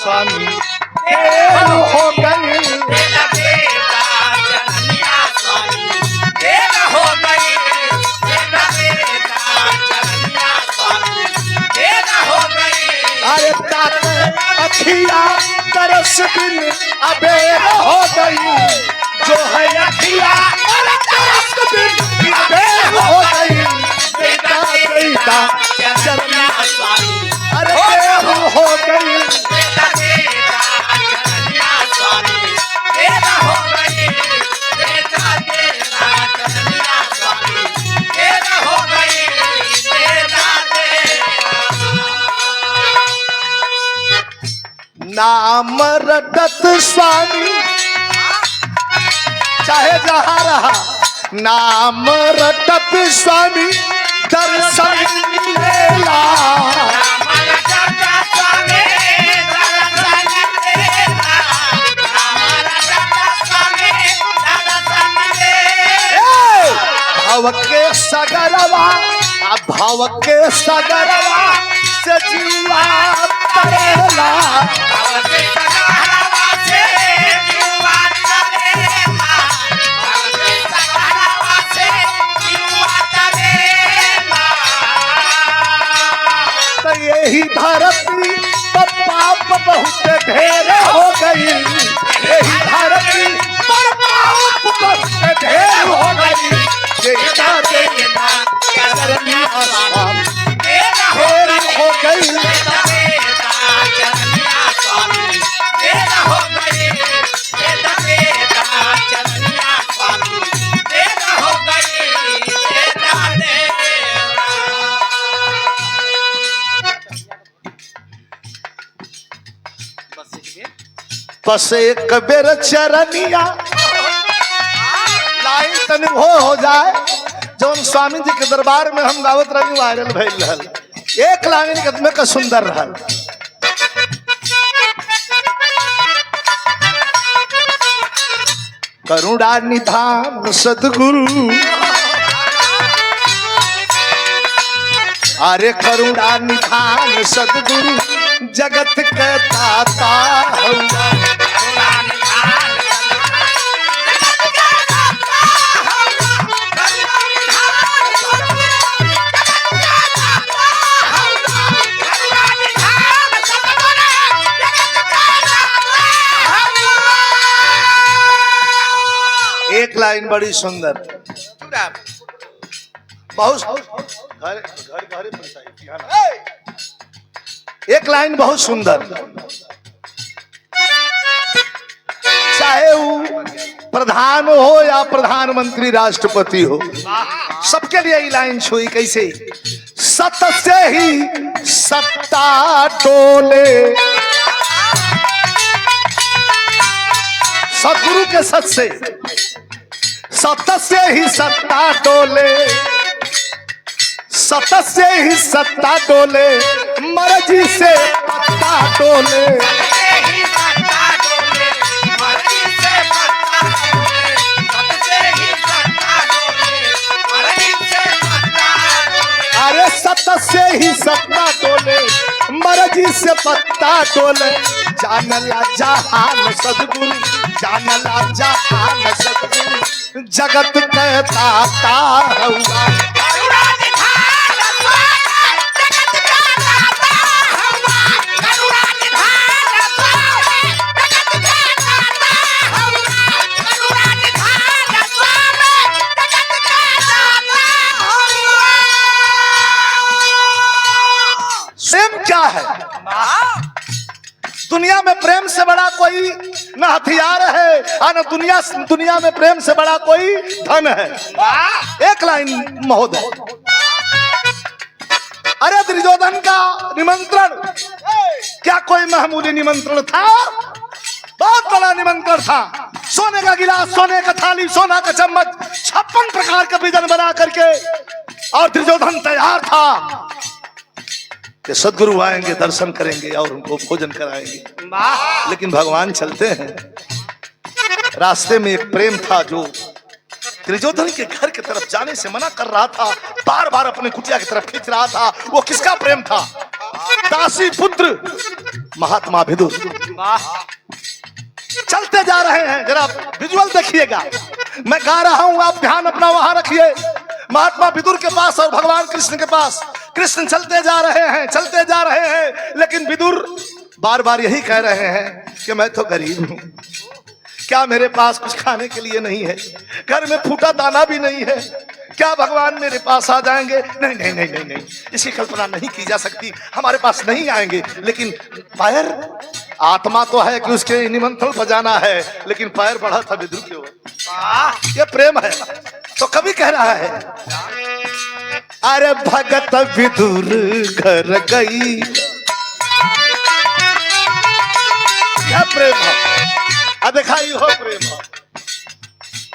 स्वामी देर हो गई। अरे अखिया तरस दिन अबेर हो गई, जो है अखिया तरस दिन अबेर हो गई। बेटा बेटा चरनिया स्वामी अरे देर हो गई। बेटा बेटा चरनिया स्वामी देर हो गई। बेटा बेटा चरनिया स्वामी देर हो गई। बेटा नाम रटत स्वामी चाहे जहाँ रहा, नाम रटत स्वामी दर्शन मिलेला। भाव के सगरवा भाव के सगरवा से जीवा तरेला। तो यही धरती पर पाप बहुत ढेर हो गई। यही धरती पर पाप बहुत ढेर हो गई। देता देता चरनिया स्वामी ढेर हो गई। बस एक बेर चरनिया लाइन तनी हो जाए। जौन स्वामी जी के दरबार में हम गावत रही वायरल भइल रहल, एक लाइन कदम का सुंदर रहल। करुणा निधान सद्गुरु अरे करुणा निधान सद्गुरु जगत के दाता हुआ। एक लाइन बड़ी सुंदर बहुत एक लाइन बहुत सुंदर। चाहे वो प्रधान हो या प्रधानमंत्री राष्ट्रपति हो, सबके लिए ये लाइन छुई कैसे। सत से ही सत्ता डोले, सदगुरु के सत से ही सत्ता डोले। सत से ही सत्ता डोले, मर्जी से पत्ता डोले। अरे सत से ही सत्ता डोले, मर्जी से पत्ता डोले। जानला जहान सद्गुरु, जानला जहान सद्गुरु जगत के दाता हुआ। प्रेम क्या है? दुनिया में प्रेम से बड़ा कोई न हथियार है और न दुनिया में प्रेम से बड़ा कोई धन है। एक लाइन महोदय, अरे दुर्योधन का निमंत्रण क्या कोई मामूली निमंत्रण था? बहुत बड़ा निमंत्रण था। सोने का गिलास, सोने का थाली, सोना का चम्मच, 56 प्रकार का व्यंजन बना करके और दुर्योधन तैयार था कि सदगुरु आएंगे, दर्शन करेंगे और उनको भोजन कराएंगे। लेकिन भगवान चलते हैं, रास्ते में एक प्रेम था जो दुर्योधन के घर की तरफ जाने से मना कर रहा था, बार बार अपने कुटिया की तरफ खींच रहा था। वो किसका प्रेम था? दासी पुत्र महात्मा विदुर चलते जा रहे हैं। जरा विजुअल देखिएगा, मैं गा रहा हूं, आप ध्यान अपना वहां रखिए। महात्मा विदुर के पास और भगवान कृष्ण के पास। कृष्ण चलते जा रहे हैं, चलते जा रहे हैं, लेकिन विदुर बार बार यही कह रहे हैं कि मैं तो गरीब हूं, क्या मेरे पास कुछ खाने के लिए नहीं है, घर में फूटा दाना भी नहीं है, क्या भगवान मेरे पास आ जाएंगे? नहीं नहीं नहीं नहीं नहीं, इसकी कल्पना नहीं की जा सकती, हमारे पास नहीं आएंगे। लेकिन पैर, आत्मा तो है कि उसके निमंत्रण बजाना है, लेकिन पैर बढ़ा था विदुर की ओर। ये प्रेम है। तो कभी कह रहा है, अरे भगत विदुर घर गई, क्या प्रेम है, दिखाई हो प्रेम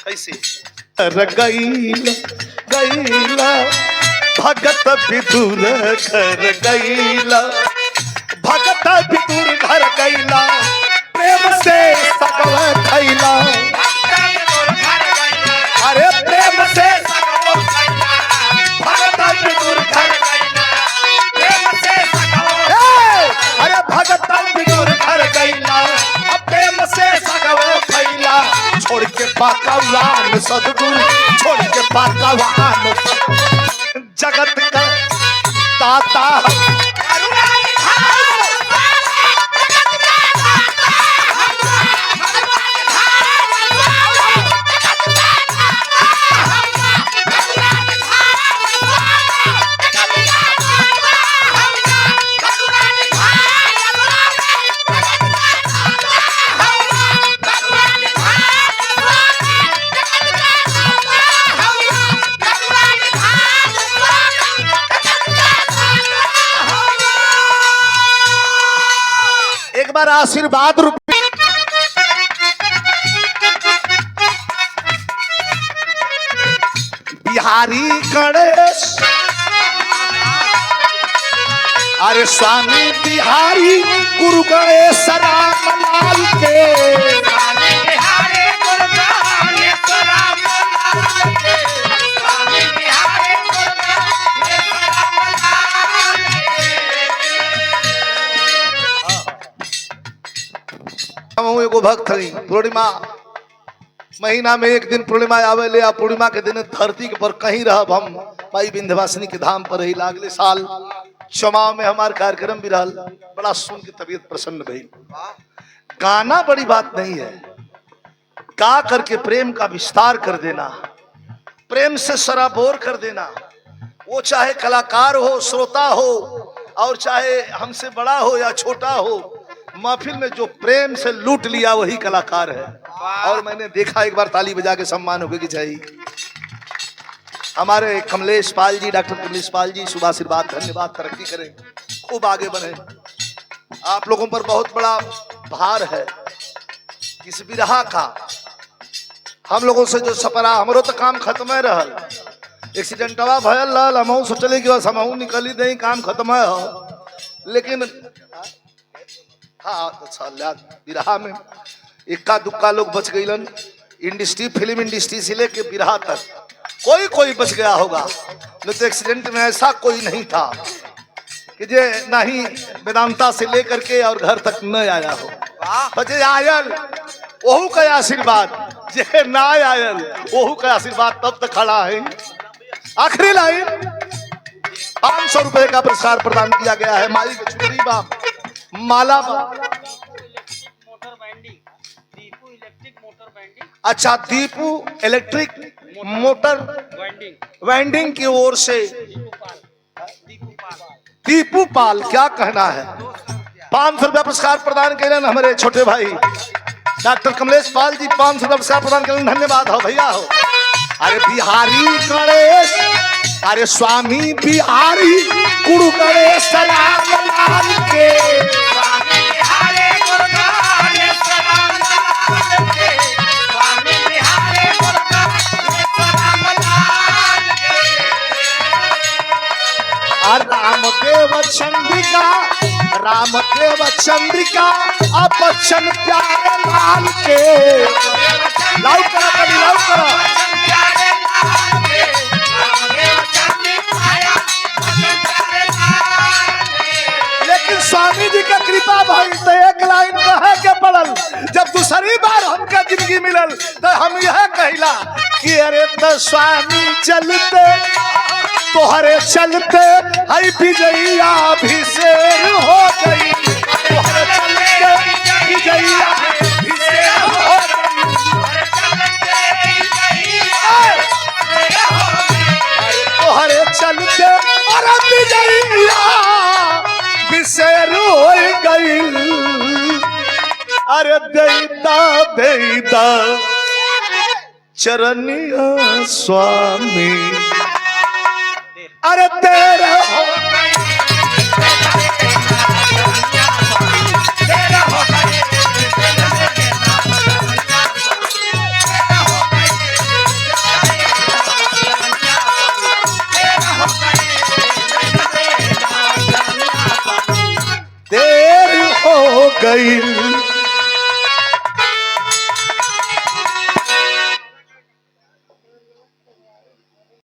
कैसे। गईला गईला भगत विदुर घर गईला, भगत विदुर घर गईला, प्रेम से सकल खैला, अरे प्रेम से भगत विदुर घर गईला, प्रेम से अरे भगत विदुर घर गईला, प्रेम से सकल खैला, छोड़ के पाकवान सदगुरु, छोड़ के पाकवान जगत का दाता, एक बार आशीर्वाद रूपी बिहारी गणेश, अरे स्वामी बिहारी गुरु गणेश राम लाल के, स्वामी बिहारी गुरु गणेश राम लाल के, स्वामी बिहारी गुरु गणेश राम लाल के। हम एगो भक्त हई, पूर्णिमा महीना में एक दिन पूर्णिमा आवे ले, पूर्णिमा के दिन धरती के पर कहीं रहब हम भाई विंध्यवासिनी के धाम पर रही। लागले साल चमाव में हमार कार्यक्रम भी रहल, बड़ा सुन के तबीयत प्रसन्न भई। गाना बड़ी बात नहीं है, गा करके प्रेम का विस्तार कर देना, प्रेम से सराबोर कर देना। वो चाहे कलाकार हो, श्रोता हो, और चाहे हमसे बड़ा हो या छोटा हो, महफिल में जो प्रेम से लूट लिया वही कलाकार है। और मैंने देखा, एक बार ताली बजा के सम्मान होगी कि चाहिए। हमारे कमलेश पाल जी, डॉक्टर कमलेश पाल जी, शुभ आशीर्वाद, धन्यवाद, तरक्की करें, खूब आगे बढ़े। आप लोगों पर बहुत बड़ा भार है इस बिरहा का। हम लोगों से जो सपरा, हमरो तो काम खत्म है रहल, एक्सीडेंटवा भयल रहल, हम सोचले कि बस हम निकली दे, काम खत्म है हो। लेकिन हाँ, बिरहा में इक्का दुक्का लोग बच गईलन। इंडस्ट्री, फिल्म इंडस्ट्री से लेके बिरहा तक कोई कोई बच गया होगा, नहीं तो एक्सीडेंट में ऐसा कोई नहीं था कि जे नहीं वेदांता से लेकर के और घर तक न आया हो। बचे आयल ओहू का आशीर्वाद, जे ना आयल ओहू का आशीर्वाद तब तक खड़ा है। आखिरी लाइन, 500 रुपए का पुरस्कार प्रदान किया गया है। माई के चुनरी बाप, माला बाप, अच्छा, दीपू इलेक्ट्रिक मोटर वेंडिंग की ओर से दीपू पाल, क्या कहना है, 500 रुपया पुरस्कार प्रदान करें हमारे छोटे भाई डॉक्टर कमलेश पाल जी, 500 रुपया पुरस्कार प्रदान करें, धन्यवाद हो भैया हो। अरे बिहारी गणेश, अरे स्वामी बिहारी गुरु गणेश राम लाल के, स्वामी बिहारी गुरु गणेश राम लाल के, स्वामी बिहारी गुरु गणेश राम लाल के। रामदेव चंद्रिका, रामदेव चंद्रिका, बच्चन प्यारे लाल के, लाउ करो कभी, लाउ करो। लेकिन स्वामी जी का कृपा भाई तो एक लाइन कहे के पड़ल। जब दूसरी बार हमका जिंदगी मिलल तो हम यह कहला कि अरे तो स्वामी चलते तोहरे चलते हई विजयिया भी शेर हो गई, तोहरे चलते विजयिया भी शेर हो तोहरे चलते और विजयिया भी शेर हो गई। अरे देता देता चरनिया स्वामी अरे तेरे हो